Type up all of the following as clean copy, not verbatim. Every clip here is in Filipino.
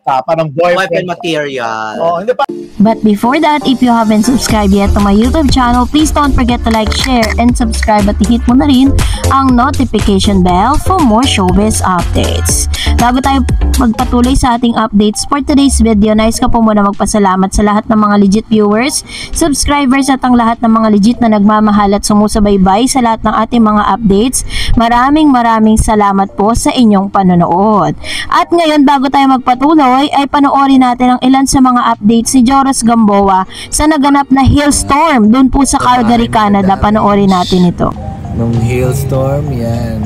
parang boyfriend material. Oh, hindi pa. But before that, if you haven't subscribed yet to my YouTube channel, please don't forget to like, share, and subscribe at hit mo na rin ang notification bell for more showbiz updates. Bago tayo magpatuloy sa ating updates for today's video, nais ka po muna magpasalamat sa lahat ng mga legit viewers, subscribers at ang lahat ng mga legit na nagmamahal at sumusubaybay sa lahat ng ating mga updates. Maraming salamat po sa inyong panonood. At ngayon, bago tayo magpatuloy, ay panoorin natin ang ilan sa mga updates ni Joros Gamboa sa naganap na hailstorm doon po sa Calgary, Canada. Panoorin natin ito. Nung hailstorm, yan.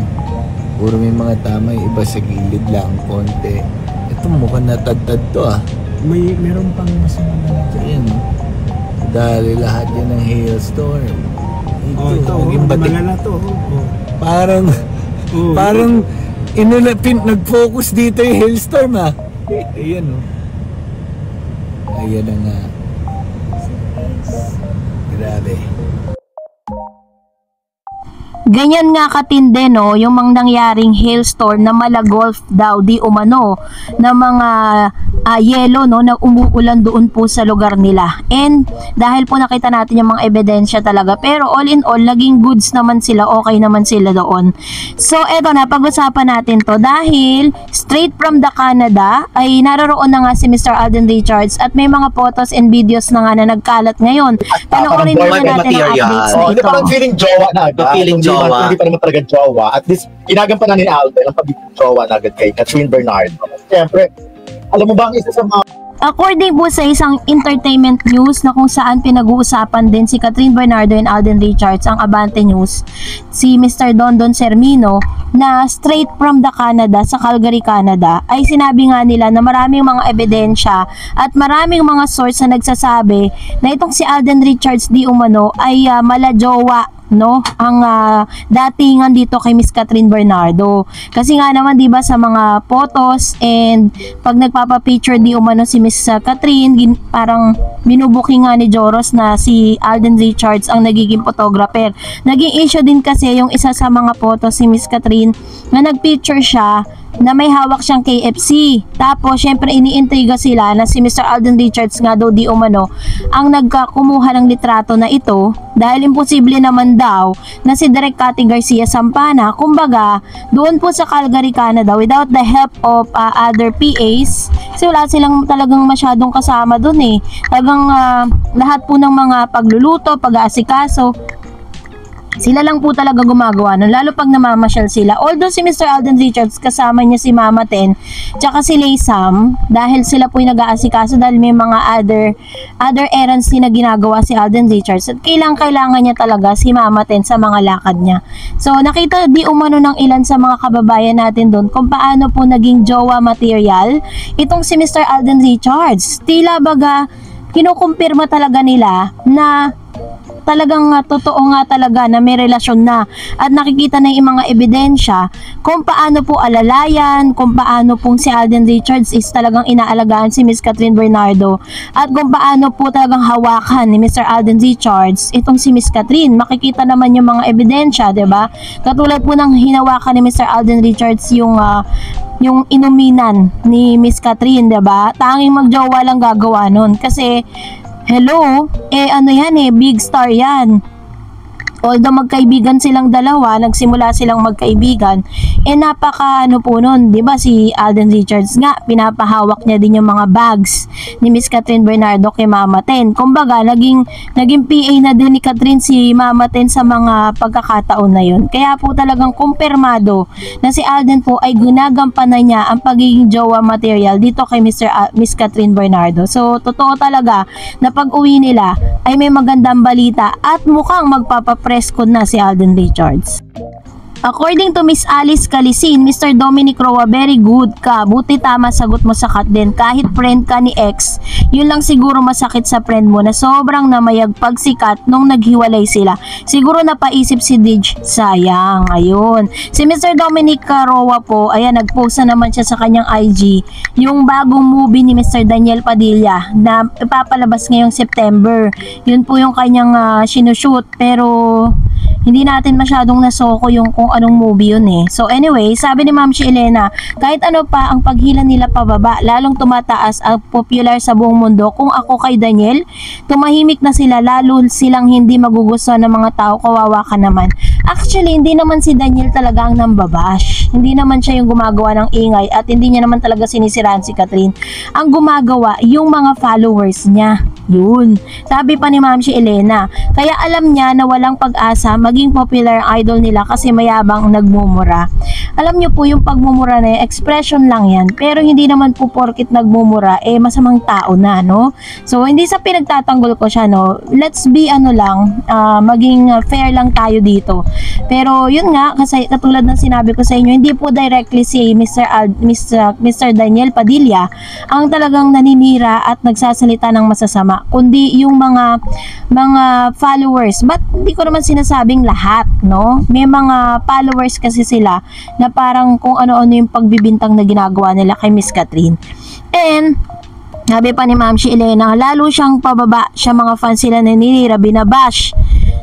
Puro may mga tama, yung iba sa gilid lang, konti. Ito mukhang natagtad to ah. Meron pang mas mga yan. Dahil lahat yan ng hailstorm. Ito, naging batik. Parang nag-focus dito yung hailstorm ah. Ayan oh. Ayan na nga. Grabe. Ganyan nga katindi no, yung mga nangyaring hailstorm na malagolf daw di umano na mga yelo no na umuulan doon po sa lugar nila. And dahil po nakita natin yung mga ebidensya talaga, pero all in all naging goods naman sila, okay naman sila doon. So eto na, pag-usapan natin to dahil straight from the Canada ay naroroon na nga si Mr. Alden Richards at may mga photos and videos na nga na nagkalat ngayon. Panoorin muna natin ang updates na ito. Parang feeling jowa na agad. Feeling jowa. Hindi pa naman talaga jowa. At least, ginagampanan ni Alden ang pagiging jowa na agad kay Catherine Bernardo. Siyempre, alam mo ba ang isa sa mga... According po sa isang entertainment news na kung saan pinag-uusapan din si Catherine Bernardo and Alden Richards, ang Abante News, si Mr. Dondon Sermino, na straight from the Canada, sa Calgary, Canada, ay sinabi nga nila na maraming mga ebidensya at maraming mga source na nagsasabi na itong si Alden Richards di umano ay malajowa no ang datingan dito kay Miss Catherine Bernardo. Kasi nga naman 'di ba sa mga photos and pag nagpapa-picture di umano si Miss Catherine, parang binubuking nga ni Joros na si Alden Richards ang nagiging photographer. Naging issue din kasi yung isa sa mga photos si Miss Catherine na nagpicture siya na may hawak siyang KFC. Tapos, syempre, iniintriga sila na si Mr. Alden Richards nga daw di umano ang nagkakumuha ng litrato na ito dahil imposible naman daw na si Direk Cathy Garcia Sampana, kumbaga, doon po sa Calgary, Canada, without the help of other PAs, kasi wala silang talagang masyadong kasama doon eh. Talagang lahat po ng mga pagluluto, pag-aasikaso, sila lang po talaga gumagawa nun, lalo pag namamasyal sila. Although si Mr. Alden Richards kasama niya si Mama Ten tsaka si Laysam, dahil sila po yung nag-aasikaso dahil may mga other errands din na ginagawa si Alden Richards at kailangan niya talaga si Mama Ten sa mga lakad niya. So nakita di umano ng ilan sa mga kababayan natin doon kung paano po naging jowa material itong si Mr. Alden Richards. Tila baga kinukumpirma talaga nila na talagang totoo nga talaga na may relasyon na at nakikita na yung mga ebidensya kung paano po alalayan, kung paano pong si Alden Richards is talagang inaalagaan si Miss Catherine Bernardo at kung paano po talagang hawakan ni Mr. Alden Richards itong si Miss Catherine. Makikita naman yung mga ebidensya, 'di ba? Katulad po ng hinawakan ni Mr. Alden Richards yung inuminan ni Miss Catherine, 'di ba? Tanging magjowa lang gagawa nun kasi hello, ano yan big star yan. Although magkaibigan silang dalawa, nagsimula silang magkaibigan, napaka po nun, di ba si Alden Richards nga, pinapahawak niya din yung mga bags ni Miss Catherine Bernardo kay Mama Ten. Kumbaga, naging PA na din ni Catherine si Mama Ten sa mga pagkakataon na yun. Kaya po talagang kumpirmado na si Alden po ay ginagampanan niya ang pagiging jowa material dito kay Miss Catherine Bernardo. So, totoo talaga na pag uwi nila ay may magandang balita at mukhang magpapapress ko na si Alden Richards. According to Miss Alice Calisin, Mr. Dominic Roa, very good ka. Buti tama sagot mo sa Kat din. Kahit friend ka ni ex, yun lang siguro masakit sa friend mo na sobrang namayag pagsikat nung naghiwalay sila. Siguro napaisip si Dij, sayang. Ayun. Si Mr. Dominic Roa po, ayan, nagpost na naman siya sa kanyang IG yung bagong movie ni Mr. Daniel Padilla na ipapalabas ngayong September. Yun po yung kanyang sinushoot, pero hindi natin masyadong nasoko yung kung anong movie yun eh. So anyway, sabi ni Ma'am si Elena, kahit ano pa ang paghila nila pababa, lalong tumataas ang popular sa buong mundo. Kung ako kay Daniel, tumahimik na sila, lalo silang hindi magugustuhan ng mga tao, kawawa ka naman. Actually, hindi naman si Daniel talaga ang nambabash. Hindi naman siya yung gumagawa ng ingay at hindi niya naman talaga sinisiraan si Catherine. Ang gumagawa, yung mga followers niya. Yun. Sabi pa ni Ma'am si Elena, kaya alam niya na walang pag-asa maging popular ang idol nila kasi mayabang nagmumura. Alam niyo po yung pagmumura na expression lang yan, pero hindi naman po porkit nagmumura masamang tao na, no? So hindi sa pinagtatanggol ko siya, no? Let's be maging fair lang tayo dito. Pero yun nga, kasi katulad ng sinabi ko sa inyo, hindi po directly si Mr. Daniel Padilla ang talagang naninira at nagsasalita ng masasama, kundi yung mga followers. But hindi ko naman sinasabing lahat, no? May mga followers kasi sila na parang kung ano-ano yung pagbibintang na ginagawa nila kay Miss Catherine. And sabi pa ni Ma'am si Elena, lalo siyang pababa, siya mga fans sila naninira, binabash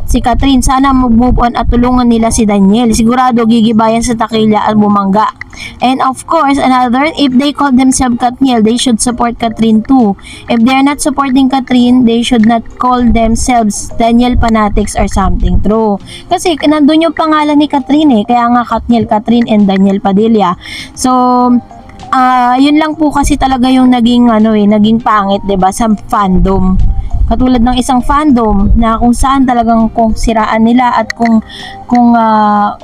si Catherine. Sana mag-move on at tulungan nila si Daniel. Sigurado gigibayan sa takilya at bumangga. And of course, another, if they call themselves Katniel, they should support Catherine too. If they are not supporting Catherine, they should not call themselves Daniel fanatics or something. True. Kasi nandun yung pangalan ni Catherine kaya nga Katniel, Catherine and Daniel Padilla. So, yun lang po kasi talaga yung naging pangit, 'di ba, sa fandom. Katulad ng isang fandom na kung saan talagang kung siraan nila at kung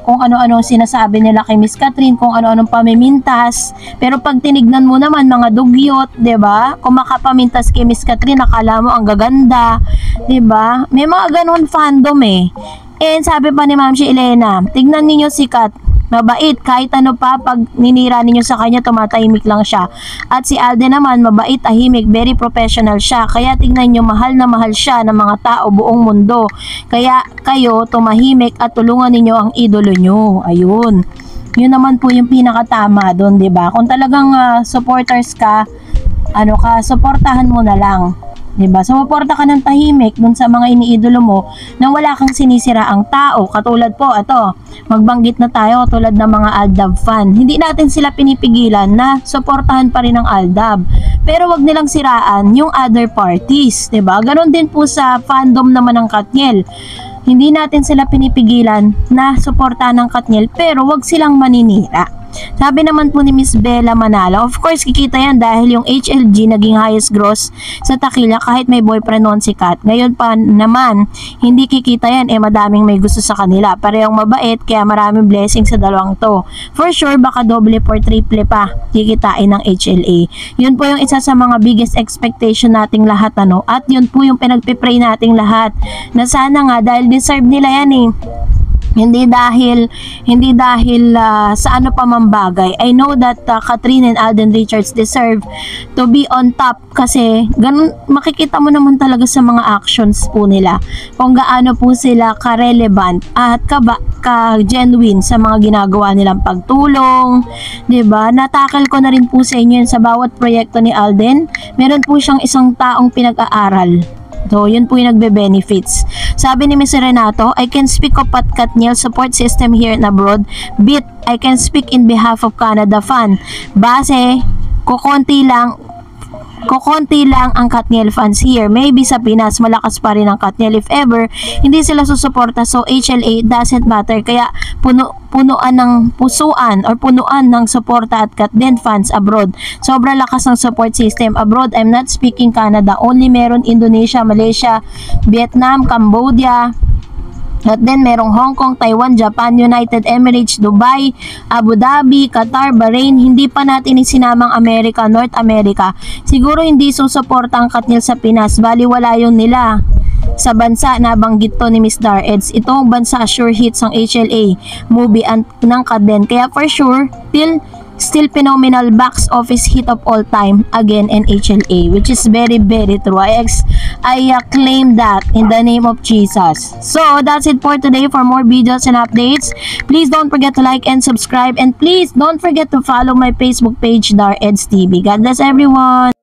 ano-ano sinasabi nila kay Miss Catherine, kung ano-anong pamimintas. Pero pag tinignan mo naman mga dugyot, 'di ba? Kung makapamintas kay Miss Catherine, akala mo ang gaganda, 'di ba? May mga ganun fandom eh. And sabi pa ni Ma'am si Elena, tignan niyo si Kat, mabait, kahit ano pa pag ninira ninyo sa kanya, tumatahimik lang siya. At si Alden naman, mabait, tahimik, very professional siya. Kaya tingnan nyo, mahal na mahal siya ng mga tao buong mundo. Kaya kayo, tumahimik at tulungan ninyo ang idolo nyo. Ayun. Yun naman po yung pinakatama doon, 'di ba? Kung talagang supporters ka, suportahan mo na lang. Diba? Sumuporta ka ng tahimik dun sa mga iniidolo mo na wala kang sinisira ang tao. Katulad po, magbanggit na tayo katulad ng mga Aldab fan. Hindi natin sila pinipigilan na suportahan pa rin ang Aldab. Pero wag nilang siraan yung other parties. Diba? Ganon din po sa fandom naman ng Katniel. Hindi natin sila pinipigilan na suportahan ng Katniel, pero wag silang maninira. Sabi naman po ni Miss Bella Manala, of course kikita yan dahil yung HLG naging highest gross sa takilya kahit may boyfriend noon si Kat. Ngayon pa naman, hindi kikita yan, madaming may gusto sa kanila. Parehong mabait, kaya maraming blessing sa dalawang to. For sure, baka doble or triple pa kikitain ng HLA. Yun po yung isa sa mga biggest expectation nating lahat, at yun po yung pinagpipray nating lahat, na sana nga, dahil deserve nila yan Hindi dahil sa ano pa man bagay. I know that Catherine and Alden Richards deserve to be on top kasi ganun, makikita mo naman talaga sa mga actions po nila kung gaano po sila ka-relevant at ka-genuine sa mga ginagawa nilang pagtulong, 'di ba? Natakal ko na rin po sa inyo sa bawat proyekto ni Alden. Meron po siyang isang taong pinag-aaral. So, yun po yung nagbe-benefits. Sabi ni Mr. Renato, I can speak of Pat Katniel support system here and abroad. Bit, I can speak in behalf of Canada fan. Base, kukonti lang ang Katniel fans here. Maybe sa Pinas, malakas pa rin ang Katniel. If ever, hindi sila susuporta, so HLA doesn't matter. Kaya punuan ng suporta at Katniel fans abroad. Sobrang lakas ng support system abroad. I'm not speaking Canada. Only meron Indonesia, Malaysia, Vietnam, Cambodia. At then merong Hong Kong, Taiwan, Japan, United Emirates, Dubai, Abu Dhabi, Qatar, Bahrain. Hindi pa natin isinamang America, North America. Siguro hindi susuporta ang Katniel sa Pinas. Baliwala yun nila sa bansa na banggit to ni Miss Dareds. Itong bansa sure hits ang HLA movie ng Kaden. Kaya for sure, still phenomenal box office hit of all time again in HLA, which is very very true. I claim that in the name of Jesus. So that's it for today. For more videos and updates, please don't forget to like and subscribe, and please don't forget to follow my Facebook page, Dareds TV. God bless everyone.